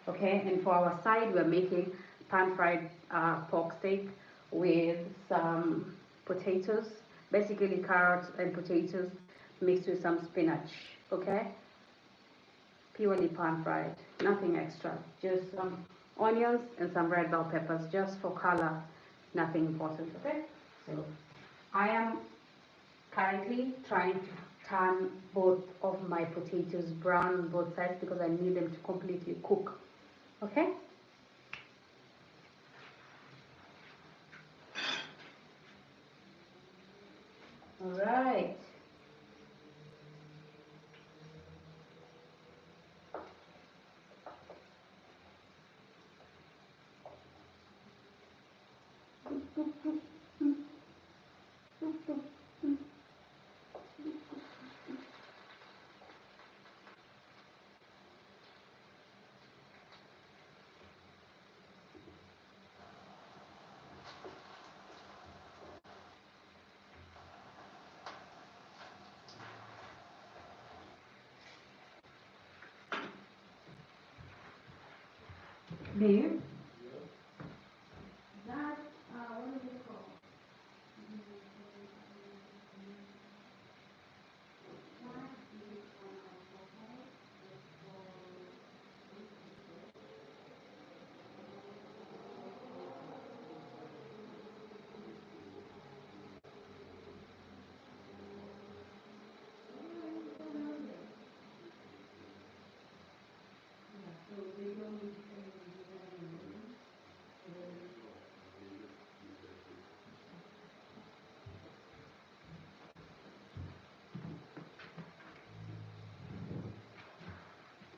Okay, and for our side, we're making pan-fried pork steak with some potatoes, basically carrots and potatoes mixed with some spinach. Okay, purely pan-fried, nothing extra, just some onions and some red bell peppers just for color, nothing important. Okay, so I am currently trying to turn both of my potatoes brown on both sides because I need them to completely cook. Okay? All right. Beef. That, what is it called?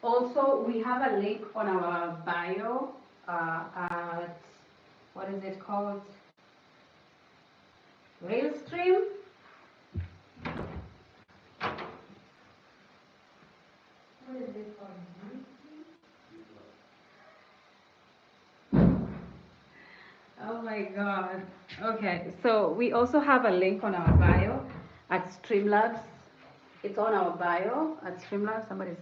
Also, we have a link on our bio at, what is it called? Realstream. What is it called? Oh my God. Okay, so we also have a link on our bio at Streamlabs. It's on our bio at Streamlabs. Somebody's.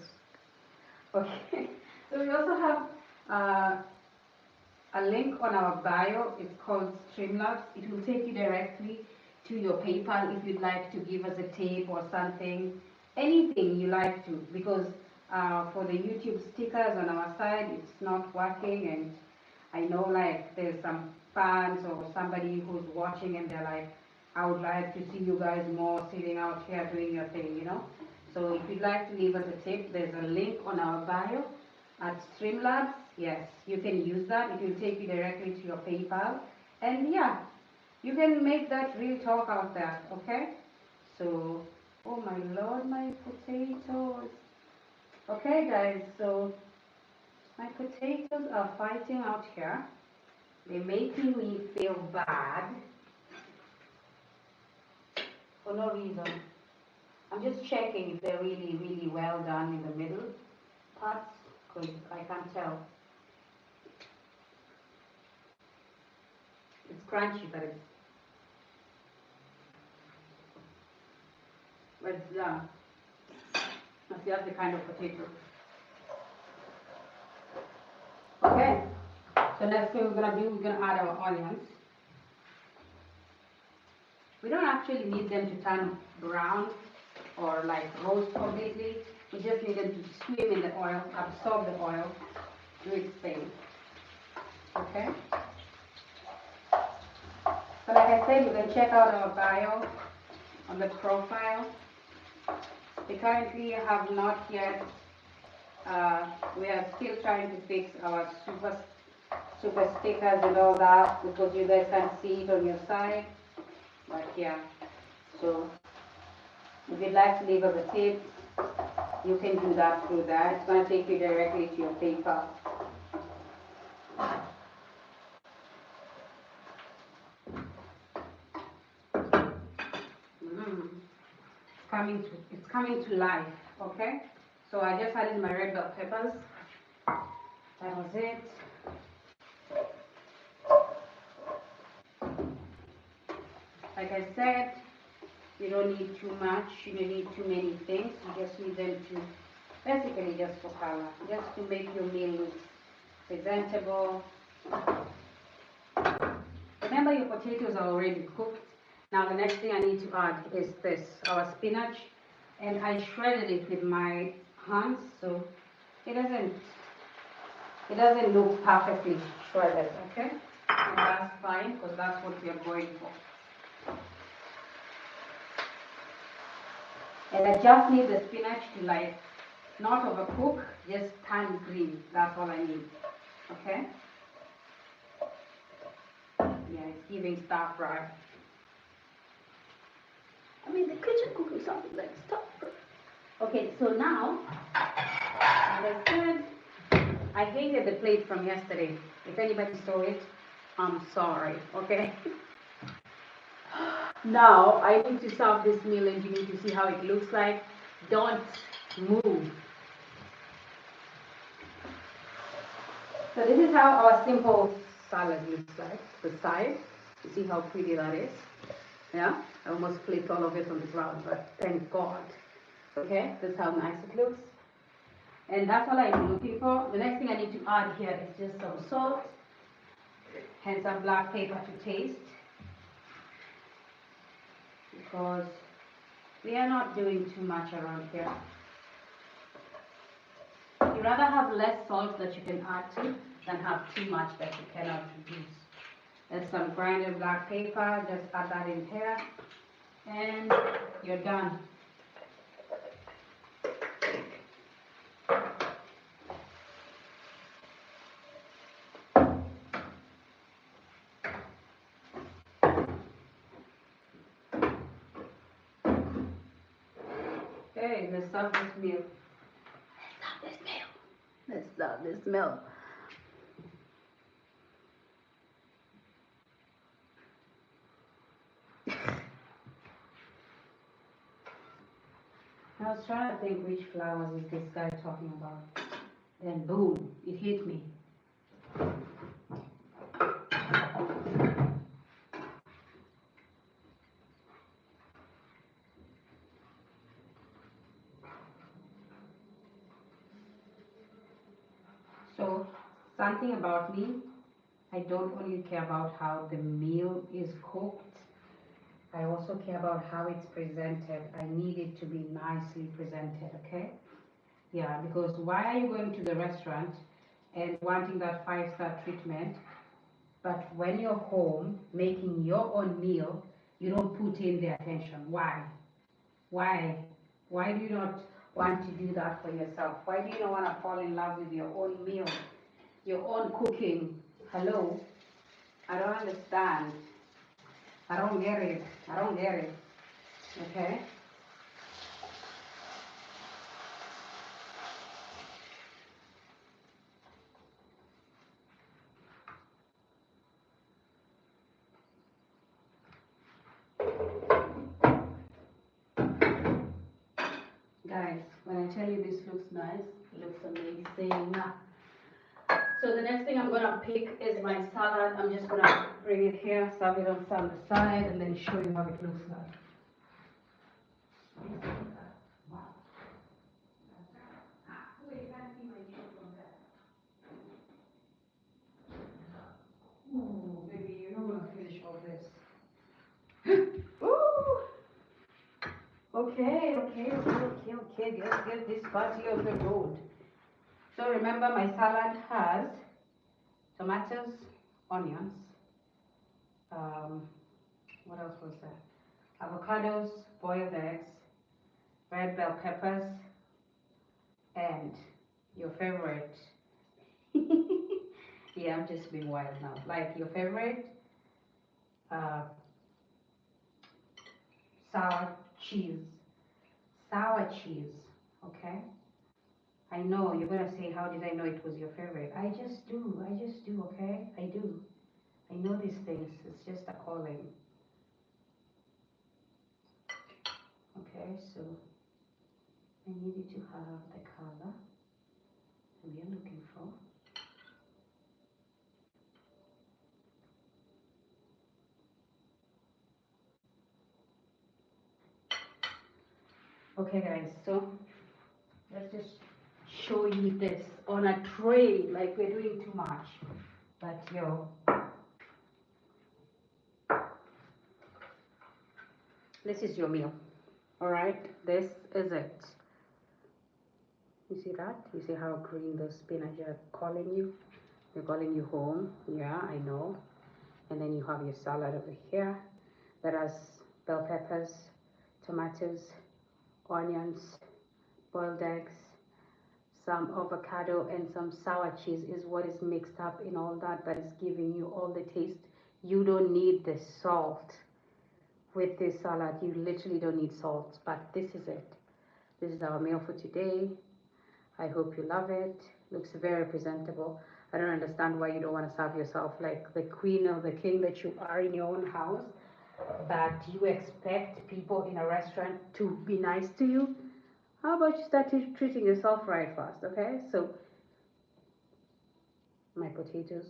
Okay. So we also have a link on our bio. It's called Streamlabs. It will take you directly to your PayPal if you'd like to give us a tip or something, anything you like to, because for the YouTube stickers on our side, it's not working, and I know like there's some fans or somebody who's watching and they're like, I would like to see you guys more sitting out here doing your thing, you know? So if you'd like to leave us a tip, there's a link on our bio at Streamlabs. Yes, you can use that. It will take you directly to your PayPal. And yeah, you can make that real talk out there, okay? So, oh my Lord, my potatoes. Okay guys, so my potatoes are fighting out here. They're making me feel bad for no reason. I'm just checking if they're really, really well done in the middle parts, because I can't tell. It's crunchy, but yeah, that's just the kind of potato. Okay, so next thing we're gonna do, we're gonna add our onions. We don't actually need them to turn brown or like roast completely. We just need them to swim in the oil, absorb the oil, do its thing. Okay? So like I said, you can check out our bio on the profile. We currently have not yet, we are still trying to fix our super stickers and all that, because you guys can't see it on your side. But yeah, so if you'd like to leave us a tip, you can do that through that. It's going to take you directly to your PayPal. It's coming to life, okay? So I just added my red bell peppers. That was it. Like I said, you don't need too much, you don't need too many things. You just need them to, basically just for color, just to make your meal look presentable. Remember, your potatoes are already cooked. Now the next thing I need to add is this, our spinach, and I shredded it with my hands, so it doesn't look perfectly shredded, okay? And that's fine, because that's what we are going for. And I just need the spinach to like, not overcook, just turn green. That's all I need, okay? Yeah, it's giving stir fry. I mean, the kitchen cooking something like stir fry. Okay, so now, as I said, I hated the plate from yesterday. If anybody saw it, I'm sorry, okay? Now, I need to serve this meal and you need to see how it looks like. Don't move. So this is how our simple salad looks like, the side. You see how pretty that is? Yeah, I almost flipped all of it on the ground, but thank God. Okay, this is how nice it looks. And that's all I'm looking for. The next thing I need to add here is just some salt and some black pepper to taste, because we are not doing too much around here. You rather have less salt that you can add to than have too much that you cannot reduce. There's some grinded black pepper, just add that in here, and you're done. Okay, let's start this meal. Let's start this meal. I was trying to think which flowers is this guy talking about. Then boom, it hit me. So, something about me, I don't only care about how the meal is cooked, I also care about how it's presented. I need it to be nicely presented, okay? Yeah, because why are you going to the restaurant and wanting that 5-star treatment, but when you're home making your own meal, you don't put in the attention? Why? Why? Why do you not want to do that for yourself? Why do you not want to fall in love with your own meal, your own cooking? Hello? I don't understand. I don't get it. I don't get it. Okay? Guys, when I tell you this looks nice, it looks amazing. So the next thing I'm gonna pick is my salad. I'm just gonna bring it here, serve it on the side, and then show you how it looks like. Ooh, baby, you're not gonna finish all this. Ooh. Okay, let's get this party on the road. So remember, my salad has tomatoes, onions, what else was there? Avocados, boiled eggs, red bell peppers, and your favorite. Yeah, I'm just being wild now. Like your favorite sour cheese. Sour cheese, okay? I know you're gonna say, how did I know it was your favorite? I just do, okay? I do. I know these things, it's just a calling. Okay, so I needed to have the color that we are looking for. Okay guys, so let's just show you this on a tray, like we're doing too much. But yo, this is your meal. Alright, this is it. You see that? You see how green the spinach are calling you? They're calling you home. Yeah, I know. And then you have your salad over here that has bell peppers, tomatoes, onions, boiled eggs, some avocado, and some sour cheese is what is mixed up in all that is giving you all the taste. You don't need the salt with this salad. You literally don't need salt, but this is it. This is our meal for today. I hope you love it. Looks very presentable. I don't understand why you don't want to serve yourself like the queen or the king that you are in your own house, but you expect people in a restaurant to be nice to you. How about you start treating yourself right first, okay? So, my potatoes,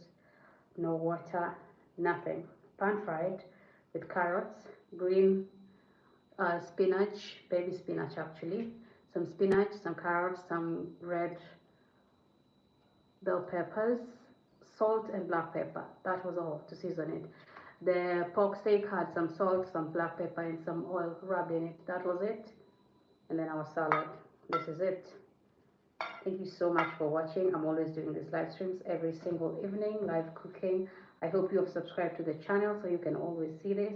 no water, nothing. Pan fried with carrots, green spinach, baby spinach actually, some spinach, some carrots, some red bell peppers, salt and black pepper. That was all to season it. The pork steak had some salt, some black pepper, and some oil rubbed in it. That was it. And then our salad. This is it. Thank you so much for watching. I'm always doing these live streams every single evening, live cooking. I hope you have subscribed to the channel so you can always see this.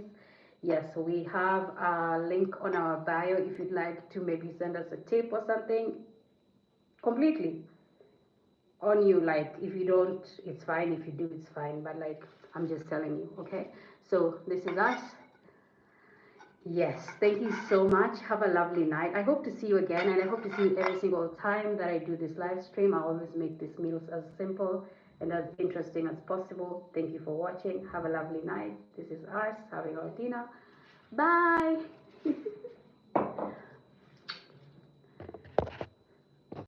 Yes, we have a link on our bio if you'd like to maybe send us a tip or something. Completely on you. Like, if you don't, it's fine. If you do, it's fine. But like, I'm just telling you, okay? So this is us. Yes, thank you so much. Have a lovely night. I hope to see you again, and I hope to see you every single time that I do this live stream. I always make these meals as simple and as interesting as possible. Thank you for watching. Have a lovely night. This is us having our dinner. Bye.